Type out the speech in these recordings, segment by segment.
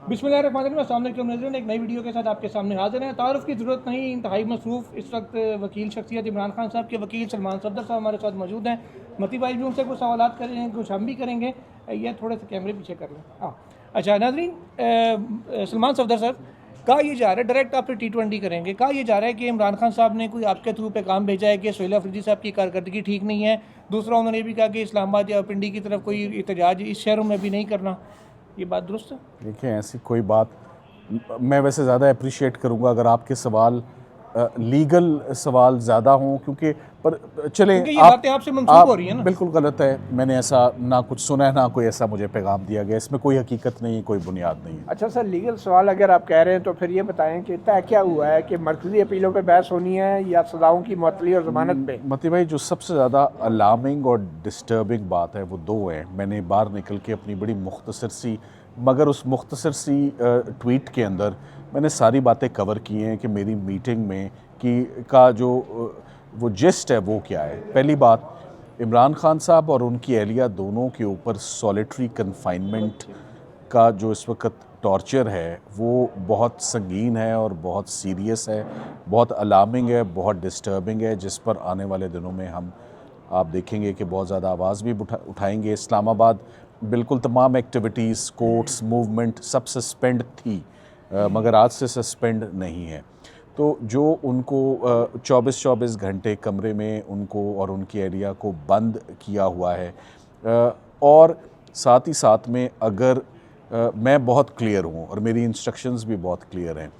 बिस्मिल्लाहिर्रहमानिर्रहीम, अस्सलाम वालेकुम नाज़रीन, एक नई वीडियो के साथ आपके सामने हाजिर हैं। तारुफ की ज़रूरत नहीं, इंतहाई मसरूफ़ इस वक्त वकील शख्सियत इमरान खान साहब के वकील सलमान सफदर साहब हमारे साथ मौजूद हैं। मती भाई भी उनसे कुछ सवालात करेंगे, कुछ हम भी करेंगे। ये थोड़े से कैमरे पीछे कर लें। हाँ, अच्छा नाज़रीन, सलमान सफदर साहब, कहा यह जा रहा है, डायरेक्ट आपसे T20 करेंगे, कहा यह जा रहा है कि इमरान खान साहब ने कोई आपके थ्रू पैगाम भेजा है कि सुहेल अफरीदी साहब की कारकर्दगी ठीक नहीं है। दूसरा, उन्होंने ये भी कहा कि इस्लामाबाद या पिंडी की तरफ कोई एहतजाज इस शहरों में भी नहीं करना। ये बात दुरुस्त है? देखिए, ऐसी कोई बात मैं वैसे ज़्यादा अप्रिशिएट करूंगा अगर आपके सवाल लीगल सवाल ज़्यादा हों, क्योंकि पर चलें क्योंकि ये बातें आपसे मंसूब हो रही हैं ना। बिल्कुल गलत है। मैंने ऐसा ना कुछ सुना है, ना कोई ऐसा मुझे पैगाम दिया गया। इसमें कोई हकीकत नहीं है, कोई बुनियाद नहीं है। अच्छा सर, लीगल सवाल अगर आप कह रहे हैं तो फिर ये बताएं कि तय क्या हुआ है कि मरकज़ी अपीलों पे बहस होनी है या सज़ाओं की मुअत्तली और ज़मानत पे? मती भाई, जो सबसे ज़्यादा अलार्मिंग और डिस्टर्बिंग बात है वो दो हैं। मैंने बाहर निकल के अपनी बड़ी मुख्तसर सी, मगर उस मुख्तसर सी ट्वीट के अंदर मैंने सारी बातें कवर की हैं कि मेरी मीटिंग में का जो वो जिस्ट है वो क्या है। पहली बात, इमरान खान साहब और उनकी एहलिया दोनों के ऊपर सॉलिटरी कन्फाइनमेंट का जो इस वक्त टॉर्चर है वो बहुत संगीन है और बहुत सीरियस है, बहुत अलार्मिंग है, बहुत डिस्टर्बिंग है, जिस पर आने वाले दिनों में आप देखेंगे कि बहुत ज़्यादा आवाज़ भी उठाएंगे। इस्लामाबाद बिल्कुल तमाम एक्टिविटीज़, कोर्ट्स, मूवमेंट सब सस्पेंड थी, मगर आज से सस्पेंड नहीं है। तो जो उनको 24-24 घंटे कमरे में उनको और उनकी एहलिया को बंद किया हुआ है, और साथ ही साथ में अगर मैं बहुत क्लियर हूँ और मेरी इंस्ट्रक्शंस भी बहुत क्लियर हैं।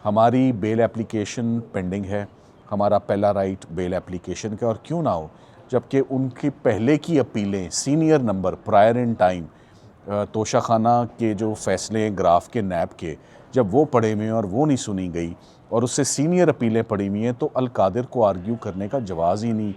हमारी बेल एप्लीकेशन पेंडिंग है, हमारा पहला राइट बेल एप्लीकेशन का, और क्यों ना हो, जबकि उनकी पहले की अपीलें senior number prior in time Toshakhana के जो फैसले ग्राफ के नैब के, जब वो पड़े हुए हैं और वो नहीं सुनी गई और उससे सीनियर अपीलें पड़ी हुई हैं, तो अल कादिर को आर्ग्यू करने का जवाज़ ही नहीं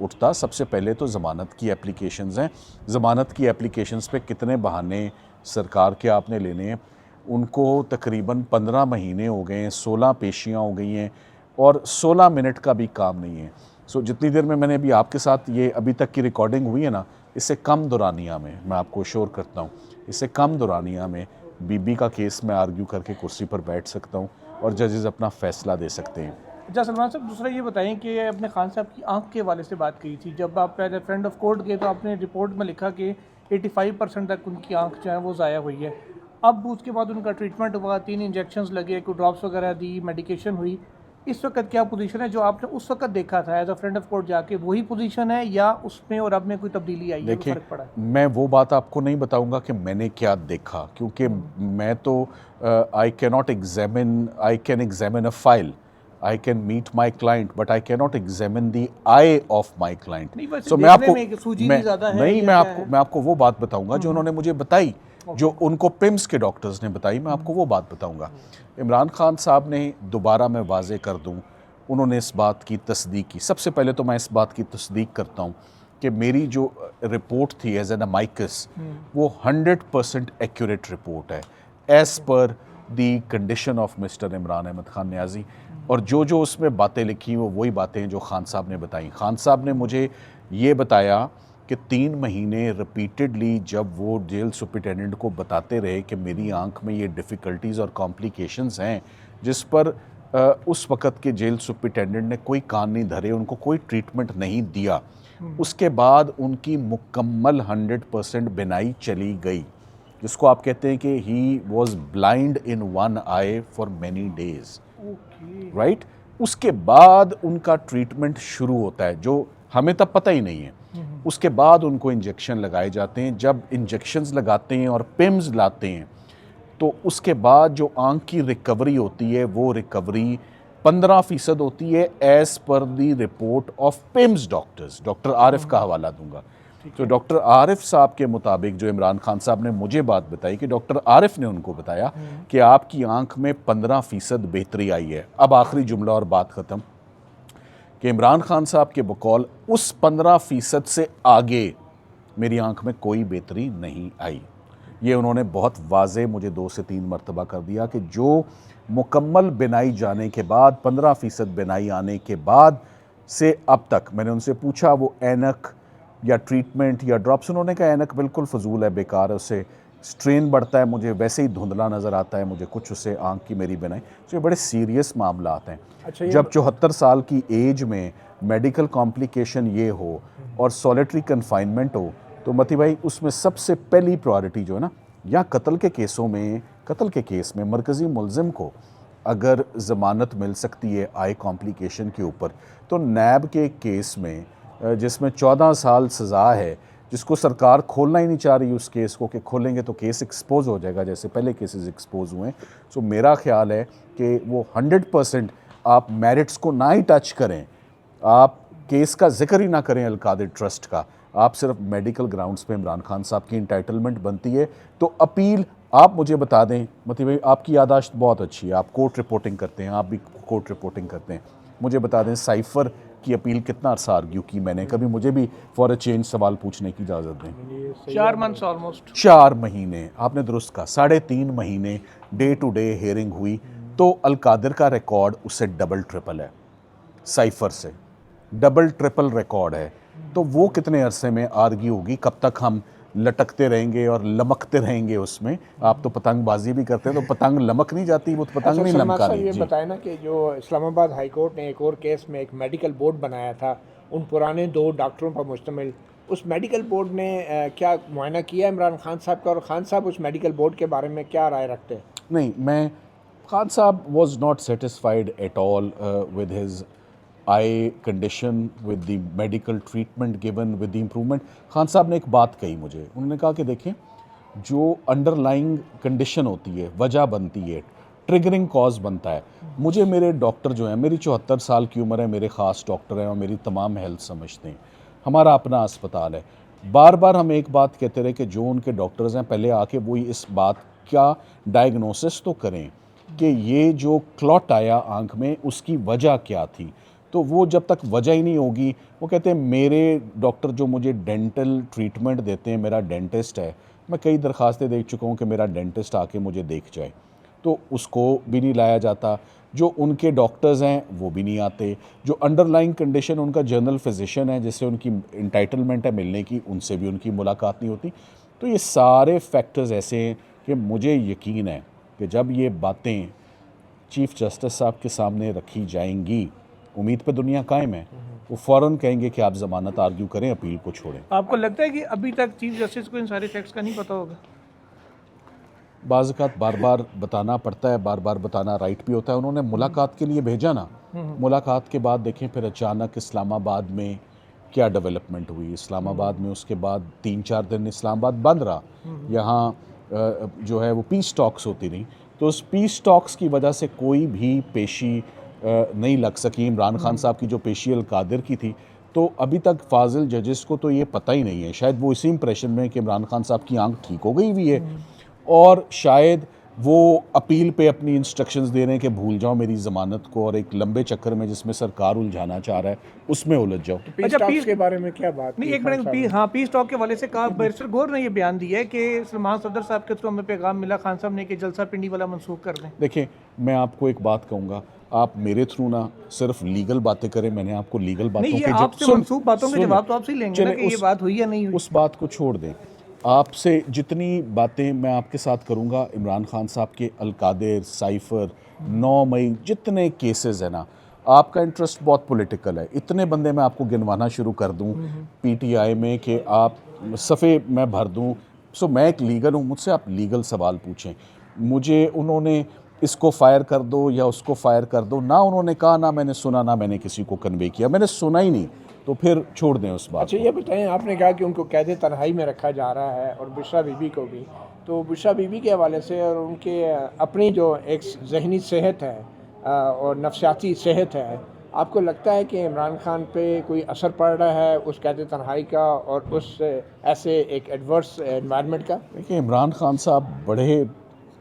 उठता। सबसे पहले तो ज़मानत की एप्लीकेशंस हैं। ज़मानत की एप्लीकेशंस पे कितने बहाने सरकार के आपने लेने हैं? उनको तकरीबन 15 महीने हो गए हैं, 16 पेशियाँ हो गई हैं और 16 मिनट का भी काम नहीं है। सो जितनी देर में मैंने अभी आपके साथ ये अभी तक की रिकॉर्डिंग हुई है ना, इससे कम दुरानिया में, मैं आपको श्योर करता हूँ, इससे कम दुरानिया में बीबी का केस में आर्ग्यू करके कुर्सी पर बैठ सकता हूँ और जजेस अपना फ़ैसला दे सकते हैं। अच्छा सलमान साहब, दूसरा ये बताएं कि अपने खान साहब की आंख के हवाले से बात की थी। जब आप पहले फ्रेंड ऑफ कोर्ट गए तो आपने रिपोर्ट में लिखा कि 85% तक उनकी आंख जो है वो ज़ाया हुई है। अब उसके बाद उनका ट्रीटमेंट हुआ, 3 इंजेक्शंस लगे, कोई ड्रॉप्स वगैरह दी, मेडिकेशन हुई। इस वक्त क्या पोजीशन है? जो आपने उस वक्त देखा था as a friend of court जाके, वही पोजीशन है या उसमें और अब में कोई तब्दीली आई है, कोई देखिए, फ़र्क पड़ा है? मैं वो बात आपको नहीं बताऊंगा कि मैंने क्या देखा, क्योंकि मैं तो I can examine a file, I can meet my client, but I can not examine the eye of my client. नहीं, वैसे सो मैं देखने आपको में सूजी भी मैं ज़्यादा है नहीं या क्या है? मैं आपको वो बात बताऊंगा जो उन्होंने मुझे बताई, जो उनको पिम्स के डॉक्टर्स ने बताई, मैं आपको वो बात बताऊंगा। इमरान खान साहब ने, दोबारा मैं वाजे कर दूं, उन्होंने इस बात की तस्दीक की। सबसे पहले तो मैं इस बात की तस्दीक करता हूं कि मेरी जो रिपोर्ट थी एज एन माइकस, वो 100% एक्यूरेट रिपोर्ट है as per the condition of mister Imran Ahmed Khan Niazi. और जो जो उसमें बातें लिखी वो वही बातें जो खान साहब ने बताई। खान साहब ने मुझे ये बताया कि 3 महीने रिपीटेडली जब वो जेल सुपरिटेंडेंट को बताते रहे कि मेरी आंख में ये डिफ़िकल्टीज़ और कॉम्प्लिकेशंस हैं, जिस पर उस वक़्त के जेल सुपरिटेंडेंट ने कोई कान नहीं धरे, उनको कोई ट्रीटमेंट नहीं दिया। उसके बाद उनकी मुकम्मल 100% बिनाई चली गई, जिसको आप कहते हैं कि he was blind in one I for many days, right. उसके बाद उनका ट्रीटमेंट शुरू होता है, जो हमें तब पता ही नहीं है। उसके बाद उनको इंजेक्शन लगाए जाते हैं। जब इंजेक्शन्स लगाते हैं और पिम्स लाते हैं, तो उसके बाद जो आंख की रिकवरी होती है वो रिकवरी 15% होती है as per the report of PIMS doctors. Doctor Arif का हवाला दूंगा। तो डॉक्टर आरिफ साहब के मुताबिक, जो इमरान खान साहब ने मुझे बात बताई, कि डॉक्टर आरिफ ने उनको बताया कि आपकी आंख में 15% बेहतरी आई है। अब आखिरी जुमला और बात ख़त्म, कि इमरान खान साहब के बकौल उस 15% से आगे मेरी आंख में कोई बेहतरी नहीं आई। ये उन्होंने बहुत वाज़े मुझे 2 से 3 मरतबा कर दिया कि जो मुकम्मल बिनाई जाने के बाद, 15% बिनाई आने के बाद से अब तक, मैंने उनसे पूछा वो ऐनक या ट्रीटमेंट या ड्रॉप्स, उन्होंने कहा ऐनक बिल्कुल फजूल है, बेकार है, उससे स्ट्रेन बढ़ता है, मुझे वैसे ही धुंधला नज़र आता है, मुझे कुछ उससे आंख की मेरी बनाई। तो ये बड़े सीरियस मामला आते हैं। अच्छा, जब 74 साल की एज में मेडिकल कॉम्प्लिकेशन ये हो और सॉलिटरी कन्फाइनमेंट हो, तो मती भाई उसमें सबसे पहली प्रायोरिटी जो है ना, या कत्ल के केस में मरकज़ी मुलजिम को अगर ज़मानत मिल सकती है आई कॉम्प्लिकेशन के ऊपर, तो नैब के केस में जिसमें 14 साल सज़ा है, जिसको सरकार खोलना ही नहीं चाह रही उस केस को, कि खोलेंगे तो केस एक्सपोज हो जाएगा जैसे पहले केसेस एक्सपोज हुए। सो मेरा ख्याल है कि वो 100% आप मेरिट्स को ना ही टच करें, आप केस का जिक्र ही ना करें अलकादिर ट्रस्ट का, आप सिर्फ मेडिकल ग्राउंड्स पे इमरान खान साहब की इंटाइटलमेंट बनती है तो अपील आप मुझे बता दें। मतलब भाई आपकी यादाश्त बहुत अच्छी है, आप कोर्ट रिपोर्टिंग करते हैं, आप भी कोर्ट रिपोर्टिंग करते हैं, मुझे बता दें साइफ़र की अपील कितना अर्सा आर्ग्यू की मैंने, कभी मुझे भी फॉर अ चेंज सवाल पूछने की इजाज़त दें। 4 मंथ्स ऑलमोस्ट, 4 महीने आपने दुरुस्त कहा, 3.5 महीने डे टू डे हेयरिंग हुई, तो अलकादिर का रिकॉर्ड उससे डबल ट्रिपल है, साइफ़र से डबल ट्रिपल रिकॉर्ड है। तो वो कितने अरसे में आर्ग्यू होगी, कब तक हम लटकते रहेंगे और लमकते रहेंगे उसमें। आप तो पतंगबाजी भी करते हैं, तो पतंग लमक नहीं जाती, वो तो पतंग नहीं लमका रही। ये बताएं ना कि जो इस्लामाबाद हाई कोर्ट ने एक और केस में एक मेडिकल बोर्ड बनाया था उन पुराने 2 डॉक्टरों पर मुश्तमिल, उस मेडिकल बोर्ड ने क्या मुआयना किया इमरान खान साहब का, और खान साहब उस मेडिकल बोर्ड के बारे में क्या राय रखते हैं? नहीं, मैं खान साहब was not satisfied at all with his I condition, with the medical treatment given, with the improvement. Khan sahab ने एक बात कही मुझे, उन्होंने कहा कि देखें जो अंडरलाइंग कंडीशन होती है, वजह बनती है, ट्रिगरिंग कॉज बनता है, मुझे मेरे डॉक्टर जो हैं, मेरी 74 साल की उम्र है, मेरे ख़ास डॉक्टर हैं और मेरी तमाम हेल्थ समझते हैं, हमारा अपना अस्पताल है। बार बार हम एक बात कहते रहे कि जो उनके डॉक्टर्स हैं पहले आके वही इस बात का डायग्नोसिस तो करें कि ये जो क्लॉट आया आंख में उसकी वजह क्या थी। तो वो जब तक वजह ही नहीं होगी, वो कहते हैं मेरे डॉक्टर जो मुझे डेंटल ट्रीटमेंट देते हैं, मेरा डेंटिस्ट है, मैं कई दरखास्तें देख चुका हूँ कि मेरा डेंटिस्ट आके मुझे देख जाए, तो उसको भी नहीं लाया जाता। जो उनके डॉक्टर्स हैं वो भी नहीं आते, जो अंडरलाइंग कंडीशन उनका जनरल फिजिशियन है जिससे उनकी इंटाइटलमेंट है मिलने की, उनसे भी उनकी मुलाकात नहीं होती। तो ये सारे फैक्टर्स ऐसे हैं कि मुझे यकीन है कि जब ये बातें चीफ़ जस्टिस साहब के सामने रखी जाएंगी, उम्मीद पे दुनिया कायम है, वो फ़ौरन कहेंगे कि आप ज़मानत आर्ग्यू करें, अपील को छोड़ें। आपको लगता है कि अभी तक चीफ जस्टिस को इन सारे फैक्ट्स का नहीं पता होगा? बाज़-औक़ात बार बार बताना पड़ता है, बार बार बताना राइट भी होता है। उन्होंने मुलाकात के लिए भेजा ना, मुलाकात के बाद देखें फिर अचानक इस्लामाबाद में क्या डेवलपमेंट हुई। इस्लामाबाद में उसके बाद 3-4 दिन इस्लामाबाद बंद रहा, यहाँ जो है वो पीस टॉक्स होती रही, तो उस पीस टॉक्स की वजह से कोई भी पेशी नहीं लग सकी। इमरान खान साहब की जो पेशी अलकादिर की थी, तो अभी तक फाजिल जजेस को तो ये पता ही नहीं है, शायद वो इसी इंप्रेशन में कि इमरान खान साहब की आंख ठीक हो गई हुई है, और शायद वो अपील पे अपनी इंस्ट्रक्शंस दे रहे हैं कि भूल जाओ मेरी ज़मानत को, और एक लंबे चक्कर में जिसमें सरकार उलझाना चाह रहा है उसमें उलझ जाओ। पीस टॉक्स के बारे में क्या बात? नहीं, एक मिनट, हाँ, पीस टॉक के वाले से कहा, बैरिस्टर गौर ने ये बयान दिया है कि सलमान सफदर साहब के थ्रू हमें पैगाम मिला खान साहब ने कि जलसा पिंडी वाला मनसूख कर लें। देखिए, मैं आपको एक बात कहूँगा, आप मेरे थ्रू ना सिर्फ लीगल बातें करें, मैंने आपको लीगल बातों नहीं, ये के आपसे मनसूख बातों के जवाब तो आपसे ही लेंगे ना कि ये बात हुई या नहीं हुई। उस बात को छोड़ दें, आपसे जितनी बातें मैं आपके साथ करूंगा, इमरान खान साहब के अलकादिर, साइफ़र, 9 मई, जितने केसेस हैं ना, आपका इंटरेस्ट बहुत पॉलिटिकल है, इतने बंदे मैं आपको गिनवाना शुरू कर दूं पीटीआई में कि आप सफ़े मैं भर दूं। सो मैं एक लीगल हूं, मुझसे आप लीगल सवाल पूछें। मुझे उन्होंने इसको फायर कर दो या उसको फायर कर दो, ना उन्होंने कहा, ना मैंने सुना, ना मैंने किसी को कन्वे किया, मैंने सुना ही नहीं, तो फिर छोड़ दें उस बात। अच्छा, ये बताएं, आपने कहा कि उनको कैद तन्हाई में रखा जा रहा है और बुशरा बीबी को भी, तो बुशरा बीबी के हवाले से और उनके अपनी जो एक जहनी सेहत है और नफसियाती सेहत है, आपको लगता है कि इमरान खान पे कोई असर पड़ रहा है उस कैद तन्हाई का और उस ऐसे एक एडवर्स एनवायरनमेंट का? देखिए, इमरान खान साहब बड़े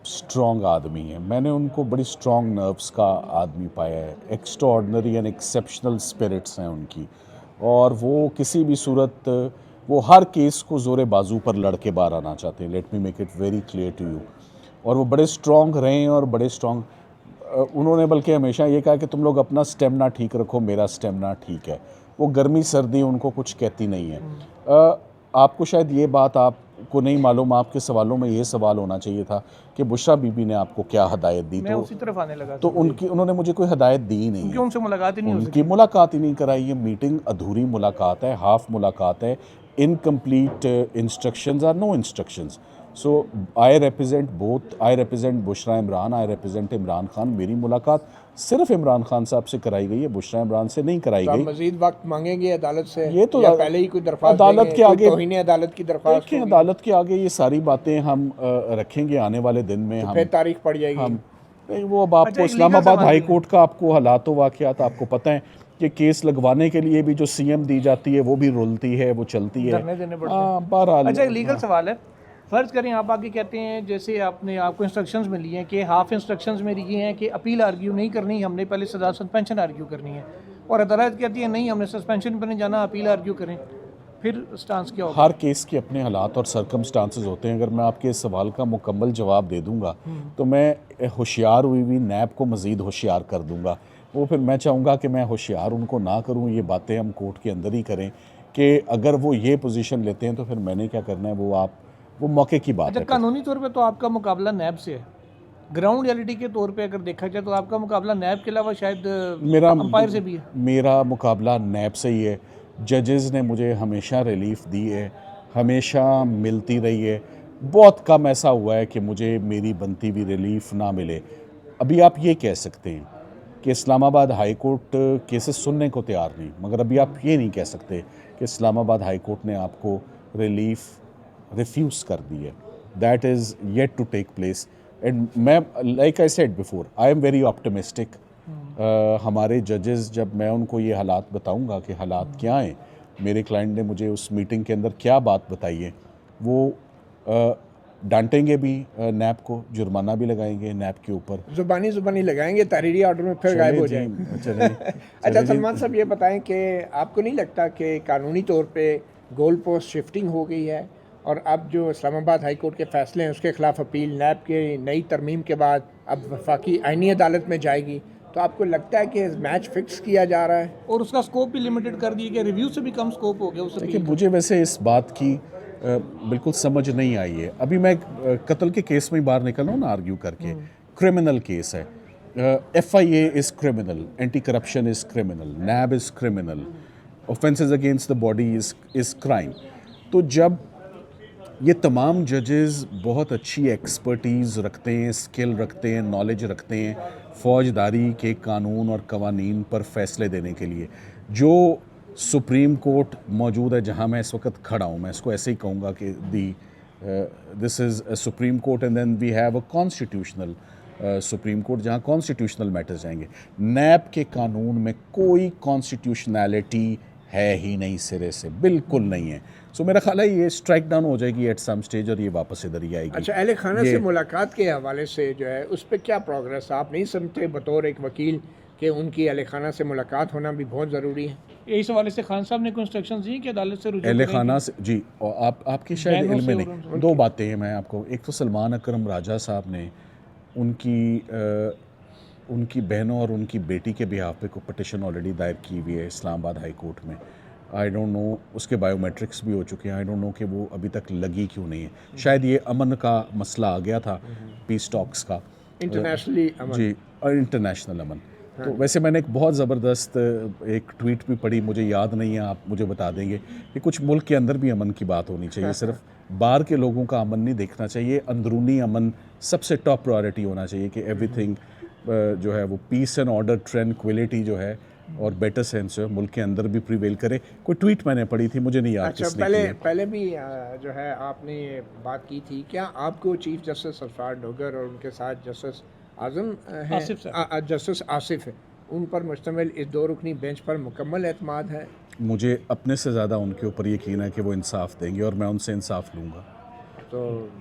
स्ट्रॉन्ग आदमी हैं, मैंने उनको बड़ी स्ट्रॉन्ग नर्व्स का आदमी पाया है, एक्स्ट्राऑर्डिनरी एंड एक्सेप्शनल स्पिरिट्स हैं उनकी, और वो किसी भी सूरत वो हर केस को ज़ोरे बाजू पर लड़ के बाहर आना चाहते हैं। Let me make it very clear to you. और वो बड़े स्ट्रॉन्ग रहे हैं और बड़े स्ट्रॉन्ग उन्होंने बल्कि हमेशा ये कहा कि तुम लोग अपना स्टेमिना ठीक रखो, मेरा स्टेमिना ठीक है। वो गर्मी सर्दी उनको कुछ कहती नहीं है। आपको शायद ये बात आप को नहीं मालूम, आपके सवालों में ये सवाल होना चाहिए था कि बुशरा बीबी ने आपको क्या हदायत दी, मैं उसी तरफ आने लगा तो उन्होंने मुझे कोई हदायत दी नहीं क्योंकि है, उनसे मुलाकात ही नहीं हो उनकी मुलाकात ही नहीं कराई। ये मीटिंग अधूरी मुलाकात है, हाफ मुलाकात है, incomplete instructions are no instructions. So I represent both, I represent Bushra Imran, I represent Imran Khan. मेरी मुलाकात सिर्फ इमरान खान साहब से कराई गई है, बुशरा इमरान से नहीं कराई तो आप गई। मजीद वक्त मांगेंगे अदालत से, ये तो या पहले ही कोई दरख्वास्त अदालत देंगे, के कोई आगे तौहीन अदालत की दरख्वास्त देखिए, होगी? अदालत के आगे ये सारी बातें हम रखेंगे आने वाले दिन में। तो फिर तारीख पड़ जाएगी। हम नहीं, वो अब आपको अच्छा, एक इस्लामाबाद लीगल हाई कोर्ट का आपको हालात व वाक़यात आपको पता है कि केस लगवाने के लिए भी जो सीएम दी जाती है वो भी रुलती है, वो चलती है। धरने देने पड़ते हैं। हाँ, बहरहाल। अच्छा, एक लीगल सवाल है। फ़र्ज़ करें आप आगे कहते हैं, जैसे आपको इंस्ट्रक्शंस मिली हैं कि हाफ इंस्ट्रक्शंस मेरी ये हैं कि अपील आर्ग्यू नहीं करनी, हमने पहले सजा सस्पेंशन आर्ग्यू करनी है, और अदालत कहती है नहीं, हमने सस्पेंशन पर नहीं जाना, अपील आर्ग्यू करें, फिर स्टांस क्या होगा? हर केस के अपने हालात और सर्कमस्टांसेस होते हैं। अगर मैं आपके इस सवाल का मुकम्मल जवाब दे दूंगा तो मैं होशियार हुई भी नैब को मज़ीद होशियार कर दूंगा। वो फिर मैं चाहूँगा कि मैं होशियार उनको ना करूँ, ये बातें हम कोर्ट के अंदर ही करें कि अगर वो ये पोजीशन लेते हैं तो फिर मैंने क्या करना है, वो मौके की बात अच्छा, है। कानूनी तौर पे तो आपका मुकाबला नैब से है, ग्राउंड रियलिटी के तौर पे अगर देखा जाए तो आपका मुकाबला नैब के अलावा शायद मेरा अंपायर से भी है। मेरा मुकाबला नैब से ही है। जजेस ने मुझे हमेशा रिलीफ दी है, हमेशा मिलती रही है। बहुत कम ऐसा हुआ है कि मुझे मेरी बनती हुई रिलीफ ना मिले। अभी आप ये कह सकते हैं कि इस्लामाबाद हाई कोर्ट केसेस सुनने को तैयार नहीं, मगर अभी आप ये नहीं कह सकते कि इस्लामाबाद हाई कोर्ट ने आपको रिलीफ रिफ्यूज़ कर दी है। That is yet to take place. And मैं, like I said before, I am very optimistic. हमारे जजेस, जब मैं उनको ये हालात बताऊंगा कि हालात क्या हैं, मेरे क्लाइंट ने मुझे उस मीटिंग के अंदर क्या बात बताई है, वो डांटेंगे भी नैब को, जुर्माना भी लगाएंगे नैब के ऊपर। जुबानी लगाएंगे, तहरीरी ऑर्डर में फिर गायब हो जाएंगे। अच्छा सलमान साहब, ये बताएं कि आपको नहीं लगता कि कानूनी तौर पे गोल पोस्ट शिफ्टिंग हो गई है, और अब जो इस्लामाबाद हाई कोर्ट के फैसले हैं उसके खिलाफ अपील नैब के नई तरमीम के बाद अब वफाकी आईनी अदालत में जाएगी, तो आपको लगता है कि मैच फिक्स किया जा रहा है? और उसका स्कोप भी लिमिटेड कर दिया गया, रिव्यू से भी कम स्कोप हो गया उस देखिए, मुझे वैसे इस बात की बिल्कुल समझ नहीं आई है। अभी मैं कत्ल के केस में बाहर निकल रहा हूँ ना आर्ग्यू करके, क्रिमिनल केस है। FIA is criminal, anti corruption is criminal, NAB is criminal, offences against the body is crime. तो जब ये तमाम जजेस बहुत अच्छी एक्सपर्टीज़ रखते हैं, स्किल रखते हैं, नॉलेज रखते हैं फ़ौजदारी के कानून और कवानीन पर फ़ैसले देने के लिए, जो सुप्रीम कोर्ट मौजूद है जहां मैं इस वक्त खड़ा हूं, मैं इसको ऐसे ही कहूँगा कि this is supreme court and then we have a constitutional supreme court जहां कॉन्स्टिट्यूशनल मैटर्स जाएंगे। नैब के कानून में कोई कॉन्स्टिट्यूशनैलिटी है ही नहीं, सिरे से बिल्कुल नहीं है। सो मेरा ख्याल है ये स्ट्राइक डाउन हो जाएगी एट सम स्टेज और ये वापस इधर ही आएगी। अच्छा, अहले खाना से मुलाकात के हवाले से जो है उस पर क्या प्रोग्रेस, आप नहीं समझते बतौर एक वकील कि उनकी अहले खाना से मुलाकात होना भी बहुत ज़रूरी है? इस हवाले से खान साहब ने कोई इंस्ट्रक्शंस दी कि अदालत से रुजू अहले करें खाना से जी, और आपकी शायद बहनों इल्म से में और नहीं, दो बातें हैं मैं आपको। एक तो सलमान अकरम राजा साहब ने उनकी बहनों और उनकी बेटी के बिहाफ पे कोई पटिशन ऑलरेडी दायर की हुई है इस्लामाबाद हाई कोर्ट में। आई डोंट नो, उसके बायोमेट्रिक्स भी हो चुके हैं। आई डोंट नो कि वो अभी तक लगी क्यों नहीं है। शायद ये अमन का मसला आ गया था, पीस टॉक्स का, इंटरनेशनली अमन। जी, और इंटरनेशनल अमन। तो वैसे मैंने एक बहुत ज़बरदस्त एक ट्वीट भी पढ़ी, मुझे याद नहीं है, आप मुझे बता देंगे कि कुछ मुल्क के अंदर भी अमन की बात होनी चाहिए, सिर्फ बाहर के लोगों का अमन नहीं देखना चाहिए, अंदरूनी अमन सबसे टॉप प्रायोरिटी होना चाहिए कि एवरीथिंग जो है वो पीस एंड ऑर्डर, ट्रैंक्विलिटी जो है और बेटर सेंस जो है मुल्क के अंदर भी प्रिवेल करे। कोई ट्वीट मैंने पढ़ी थी, मुझे नहीं याद अच्छा, किसने की है। पहले भी जो है आपने ये बात की थी, क्या आपको चीफ जस्टिस सरफराज डोगर और उनके साथ जस्टिस आजम है, जस्टिस आसिफ है, उन पर मुश्तमिल इस दो रुकनी बेंच पर मुकम्मल एतमाद है? मुझे अपने से ज़्यादा उनके ऊपर यकीन है कि वो इंसाफ देंगे और मैं उनसे इंसाफ लूँगा। तो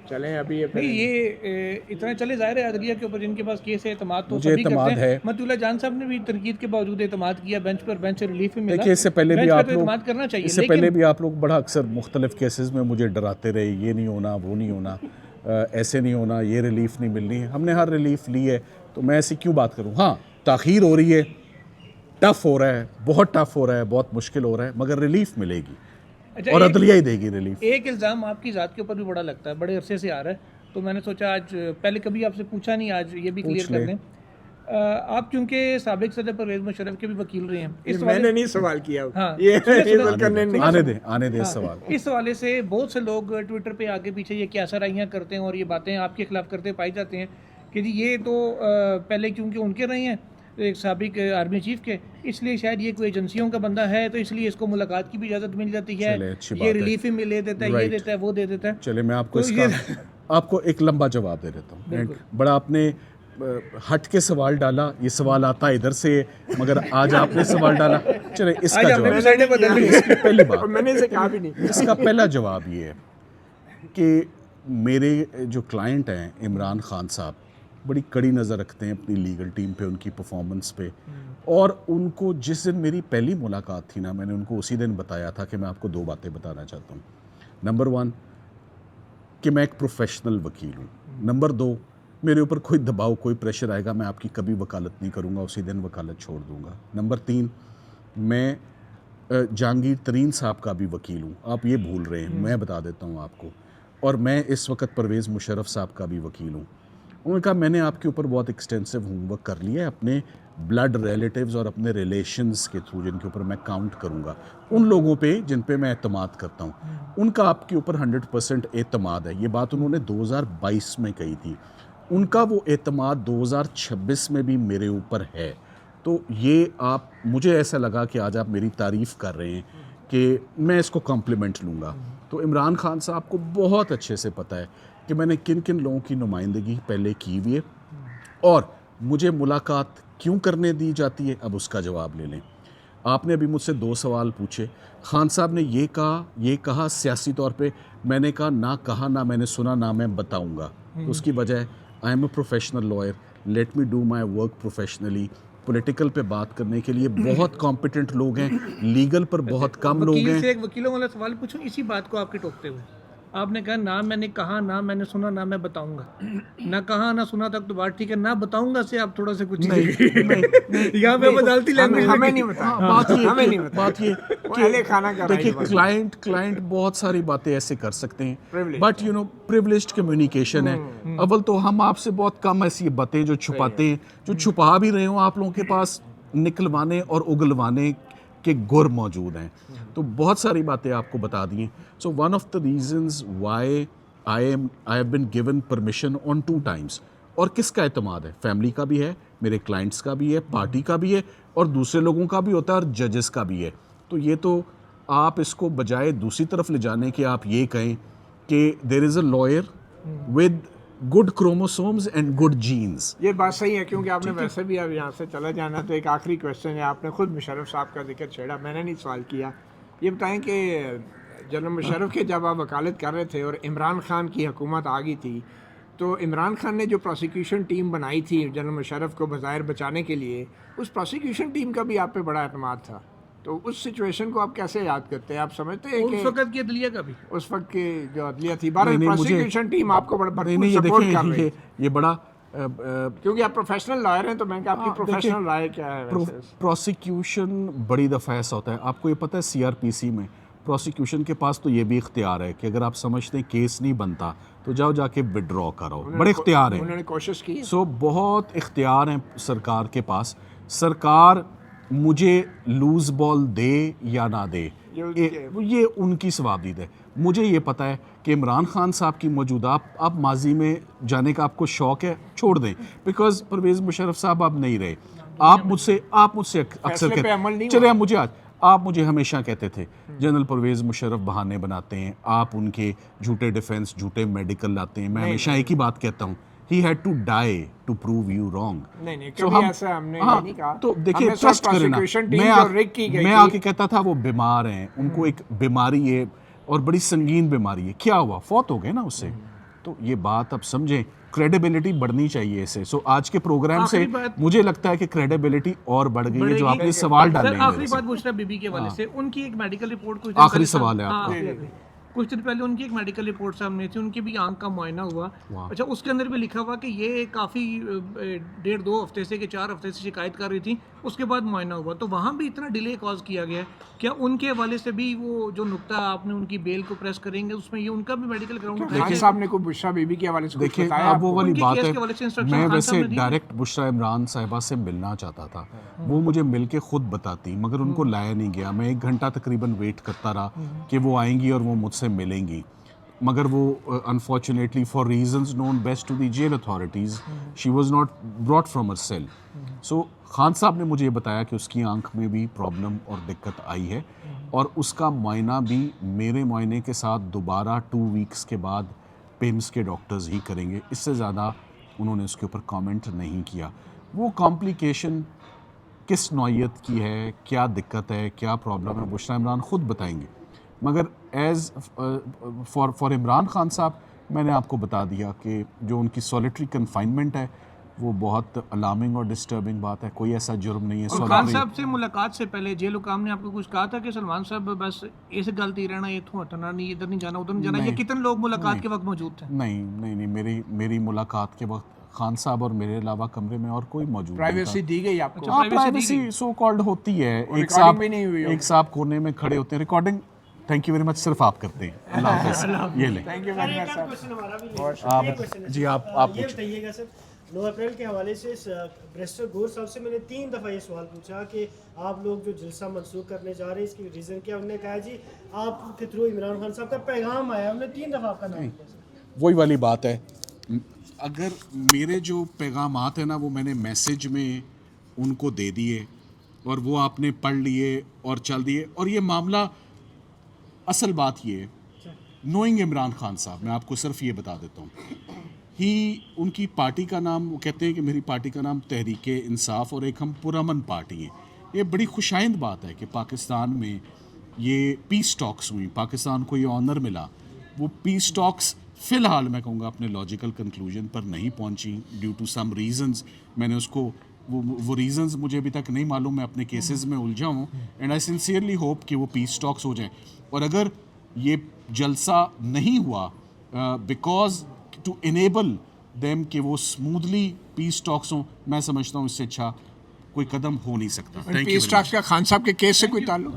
चलें अभी नहीं, ये इतना चले, ज़ाहिर है अदलिया के ऊपर जिनके पास केस है, एतमाद तो मुझे सभी करते एतमाद हैं। है। मतुल्लाह जान साहब ने भी तनकीद के बावजूद एतमाद किया, बेंच पर, बेंच से रिलीफ भी मिला। देखिए, इससे पहले भी बेंच पे आप तो लोग एतमाद करना चाहिए, इससे लेकिन पहले भी आप लोग बड़ा अक्सर मुख्तलिफ केसेस में मुझे डराते रहे, ये नहीं होना, वो नहीं होना, ऐसे नहीं होना, ये रिलीफ नहीं मिलनी है। हमने हर रिलीफ ली है, तो मैं ऐसी क्यों बात करूँ? हाँ, ताख़ीर हो रही है, टफ़ हो रहा है, बहुत टफ़ हो रहा है, बहुत मुश्किल हो रहा है, मगर रिलीफ मिलेगी। अच्छा, और अदलिया ही देगी रिलीफ। एक इल्ज़ाम आपकी ज़ात के ऊपर भी बड़ा लगता है, बड़े अरसे से आ रहा है, तो मैंने सोचा आज, पहले कभी आपसे पूछा नहीं, आज ये भी क्लियर कर दें। आप चूंकि साबिक सदर परवेज़ मुशर्रफ के भी वकील रहे हैं, इस मैंने नहीं सवाल किया। हाँ, आने दे सवाल। इस हवाले से बहुत से लोग ट्विटर पे आगे पीछे ये क्या सराइयाँ करते हैं और ये बातें आपके खिलाफ करते पाई जाते हैं कि जी ये तो पहले क्योंकि उनके रहे हैं एक साबिक आर्मी चीफ के, इसलिए शायद ये कोई एजेंसियों का बंदा है, तो इसलिए इसको मुलाकात की भी इजाज़त मिल जाती है, ये रिलीफ ही मिले देता है, ये देता है, वो दे देता है। चले मैं आपको आपको एक लंबा जवाब दे देता हूँ। बड़ा आपने हट के सवाल डाला, ये सवाल आता इधर से, मगर आज आपने सवाल डाला, चले इसका जवाब इसकी पहली बात मैंने इसे कहा भी नहीं। इसका पहला जवाब ये है कि मेरे जो क्लाइंट हैं इमरान खान साहब बड़ी कड़ी नज़र रखते हैं अपनी लीगल टीम पे, उनकी परफॉर्मेंस पे, और उनको जिस दिन मेरी पहली मुलाकात थी ना, मैंने उनको उसी दिन बताया था कि मैं आपको दो बातें बताना चाहता हूँ। नंबर 1 कि मैं एक प्रोफेशनल वकील हूँ। नंबर 2 मेरे ऊपर कोई दबाव, कोई प्रेशर आएगा मैं आपकी कभी वकालत नहीं करूँगा, उसी दिन वकालत छोड़ दूँगा। नंबर 3 मैं जहांगीर तरीन साहब का भी वकील हूँ, आप ये भूल रहे हैं, मैं बता देता हूँ आपको। और मैं इस वक्त परवेज़ मुशर्रफ साहब का भी वकील हूँ। उन्होंने कहा मैंने आपके ऊपर बहुत एक्सटेंसिव होमवर्क कर लिया है अपने ब्लड रिलेटिव्स और अपने रिलेशंस के थ्रू, जिनके ऊपर मैं काउंट करूँगा, उन लोगों पे जिन पे मैं एतमाद करता हूँ, उनका आपके ऊपर 100% एतमाद है। ये बात उन्होंने 2022 में कही थी। उनका वो एतमाद 2026 में भी मेरे ऊपर है। तो ये आप, मुझे ऐसा लगा कि आज आप मेरी तारीफ़ कर रहे हैं कि मैं इसको कॉम्प्लीमेंट लूँगा। तो इमरान खान साहब को बहुत अच्छे से पता है कि मैंने किन किन लोगों की नुमाइंदगी पहले की हुई है और मुझे मुलाकात क्यों करने दी जाती है। अब उसका जवाब ले लें। आपने अभी मुझसे 2 सवाल पूछे। खान साहब ने ये कहा सियासी तौर पे, मैंने कहा ना मैंने सुना ना मैं बताऊंगा। तो उसकी वजह, I am a professional lawyer, let me do my work professionally. Political पे बात करने के लिए बहुत कॉम्पिटेंट लोग हैं, लीगल पर बहुत कम लोग हैं। एक वकीलों वाला सवाल पूछूं इसी बात को आपके टोकते हुए। आपने कहा ना मैंने कहा ना मैंने सुना ना मैं बताऊंगा। ना कहा ना सुना तक तो बात ठीक है, ना बताऊंगा से आप थोड़ा सा कुछ नहीं यहाँ पे बदलती लैंग्वेज हमें नहीं बताया। बात ये देखिए, क्लाइंट बहुत सारी बातें ऐसे कर सकते हैं, but you know privileged communication है। अव्वल तो हम आपसे बहुत कम ऐसी बातें जो छुपाते हैं, जो छुपा भी रहे हो आप लोगों के पास निकलवाने और उगलवाने के गुर मौजूद हैं। तो बहुत सारी बातें आपको बता दी हैं। So one of the reasons why I have been given permission on 2 times। और किसका एतमाद है? फैमिली का भी है, मेरे क्लाइंट्स का भी है, पार्टी का भी है, और दूसरे लोगों का भी होता है, और जजेस का भी है। तो ये तो आप इसको बजाय दूसरी तरफ ले जाने के आप ये कहें कि there is a lawyer with good chromosomes and good genes. ये बात सही है, क्योंकि आपने वैसे भी अब यहाँ से चला जाना, तो एक आखिरी क्वेश्चन है। आपने खुद मुशर्रफ साहब का जिक्र छेड़ा, मैंने नहीं सवाल किया। ये बताएं कि जनरल मुशर्रफ के जब आप वकालत कर रहे थे और इमरान खान की हुकूमत आ गई थी, तो इमरान खान ने जो प्रोसिक्यूशन टीम बनाई थी जनरल मुशर्रफ को बज़ाहिर बचाने के लिए, उस प्रोसिक्यूशन टीम का भी आप पे बड़ा एतमाद था। तो उस सिचुएशन को आप कैसे याद करते हैं? आप समझते हैं कि उस वक्त की अदलिया का भी, उस वक्त की जो अदलिया थी, प्रोसिक्यूशन टीम आपको बड़ा भरपूर सपोर्ट कर रही है। ये बड़ा क्योंकि आप प्रोफेशनल लॉयर हैं, तो मैं क्या आपकी प्रोफेशनल राय क्या है? प्रोसिक्यूशन बड़ी दफ़ा ऐसा होता है, आपको ये पता है सीआरपीसी में प्रोसिक्यूशन के पास तो ये भी इख्तियार है कि अगर आप समझते हैं केस नहीं बनता तो जाओ जाके विड्रॉ कराओ। बड़े इख्तियार हैं, उन्होंने कोशिश की। सो बहुत इख्तियार हैं सरकार के पास। सरकार मुझे लूज बॉल दे या ना दे, ये उनकी सवाबदीद है। मुझे ये पता है कि इमरान खान साहब की मौजूदा, आप माजी में जाने का आपको शौक़ है, छोड़ दें, बिकॉज परवेज़ मुशर्रफ साहब अब नहीं रहे। आप मुझसे अक्सर कहते, चले मुझे आज, आप मुझे हमेशा कहते थे जनरल परवेज़ मुशर्रफ बहाने बनाते हैं, आप उनके झूठे डिफेंस, झूठे मेडिकल लाते हैं। मैं हमेशा एक ही बात कहता हूँ, he had to die to prove you wrong। नहीं, कभी ऐसा हमने नहीं कहा। तो देखिए, ट्रस्ट करें ना, मैं आके कहता था वो बीमार हैं, उनको एक बीमारी है और बड़ी संगीन बीमारी है, क्या हुआ, फौत हो गए ना उससे। तो ये बात आप समझें, क्रेडिबिलिटी बढ़नी चाहिए इससे। सो आज के प्रोग्राम से मुझे लगता है कि क्रेडिबिलिटी और बढ़ गई है, जो आपने सवाल डाले हैं। आखिरी बात पूछ रहा बीबी के वाले से, उनकी एक मेडिकल रिपोर्ट आखिरी सवाल है आपका। कुछ दिन पहले उनकी एक मेडिकल रिपोर्ट सामने थी, उनकी भी आंख का मुआयना हुआ। अच्छा, उसके अंदर भी लिखा हुआ कि ये काफ़ी 1.5-2 हफ्ते से कि 4 हफ्ते से शिकायत कर रही थी, उसके बाद मुआयना हुआ। तो वहाँ भी इतना डिले कॉज किया गया है, क्या उनके हवाले से भी वो जो नुक्ता आपने उनकी बेल को प्रेस करेंगे उसमें ये उनका भी मेडिकल ग्राउंड खान साहब ने को बुशरा बीबी के हवाले से कुछ देखिए बताया अब वो वाली उनके बात केस है, के हवाले से instruction मैं खान वैसे साहब ने दी? डायरेक्ट बुशरा इमरान साहिबा से मिलना चाहता था, वो मुझे मिल के खुद बताती, मगर उनको लाया नहीं गया। मैं 1 घंटा तकरीबन वेट करता रहा कि वो आएंगी और वो मुझसे मिलेंगी, मगर वो unfortunately for reasons known best to the jail authorities she was not brought from her cell. So Khan sahab ने मुझे ये बताया कि उसकी आंख में भी प्रॉब्लम और दिक्कत आई है और उसका मुआयना भी मेरे मुआयने के साथ दोबारा 2 वीक्स के बाद पेम्स के डॉक्टर्स ही करेंगे। इससे ज़्यादा उन्होंने उसके ऊपर कमेंट नहीं किया। वो कॉम्प्लिकेशन किस नौइयत की है, क्या दिक्कत है, क्या प्रॉब्लम है, बुशरा इमरान ख़ुद बताएंगे। मगर एज़ फॉर इमरान खान साहब मैंने आपको बता दिया कि जो उनकी सॉलिटरी कन्फाइनमेंट है वो बहुत अलार्मिंग और डिस्टर्बिंग बात है। कोई ऐसा जुर्म नहीं है। और खान साहब से मुलाकात से पहले जेल हुकाम ने आपको कुछ कहा था कि सलमान साहब बस ऐसे गलती रहना, ये तो हटना नहीं, इधर नहीं जाना, उधर नहीं जाना, ये कितने लोग मुलाकात के वक्त मौजूद थे? नहीं, मेरी मुलाकात के वक्त खान साहब और मेरे अलावा कमरे में और कोई मौजूद नहीं था। प्राइवेसी दी गई आपको? हाँ, प्राइवेसी सो कॉल्ड होती है। एक साहब कोने में खड़े होते हैं, recording thank you very much सिर्फ आप करते हैं। अल्लाह हाफ़िज़। ये लें। थैंक यू वेरी मच आप जी आप ये बताइएगा सर, 9 अप्रैल के हवाले से बैरिस्टर गौर साहब से मैंने 3 दफ़ा ये सवाल पूछा कि आप लोग जो जलसा मनसूख करने जा रहे हैं इसकी रीज़न क्या? उन्होंने कहा जी आपके थ्रू इमरान खान साहब का पैगाम आया, उन्होंने 3 दफ़ा आपका नाम लिया। वही वाली बात है, अगर मेरे जो पैगामात हैं ना वो मैंने मैसेज में उनको दे दिए और वो आपने पढ़ लिए और चल दिए। और ये मामला, असल बात ये है, नोइंग इमरान खान साहब, मैं आपको सिर्फ ये बता देता हूँ, उनकी पार्टी का नाम, वो कहते हैं कि मेरी पार्टी का नाम तहरीक इंसाफ और एक हम पुरअमन पार्टी हैं। ये बड़ी खुशाइंद बात है कि पाकिस्तान में ये पीस टॉक्स हुई, पाकिस्तान को ये ऑनर मिला। वो पीस टॉक्स फ़िलहाल मैं कहूँगा अपने लॉजिकल कंक्लूजन पर नहीं पहुँची ड्यू टू सम रीज़न्स। मैंने उसको वो रीज़न्स मुझे अभी तक नहीं मालूम, मैं अपने केसेस में उलझा हूँ एंड आई सिंसियरली होप कि वो पीस टॉक्स हो जाएँ। और अगर ये जलसा नहीं हुआ बिकॉज टू इनेबल देम कि वो स्मूथली पीस टॉक्स हों, मैं समझता हूँ इससे अच्छा कोई कदम हो नहीं सकता। पीस टॉक्स का खान साहब के केस से कोई ताल्लुक?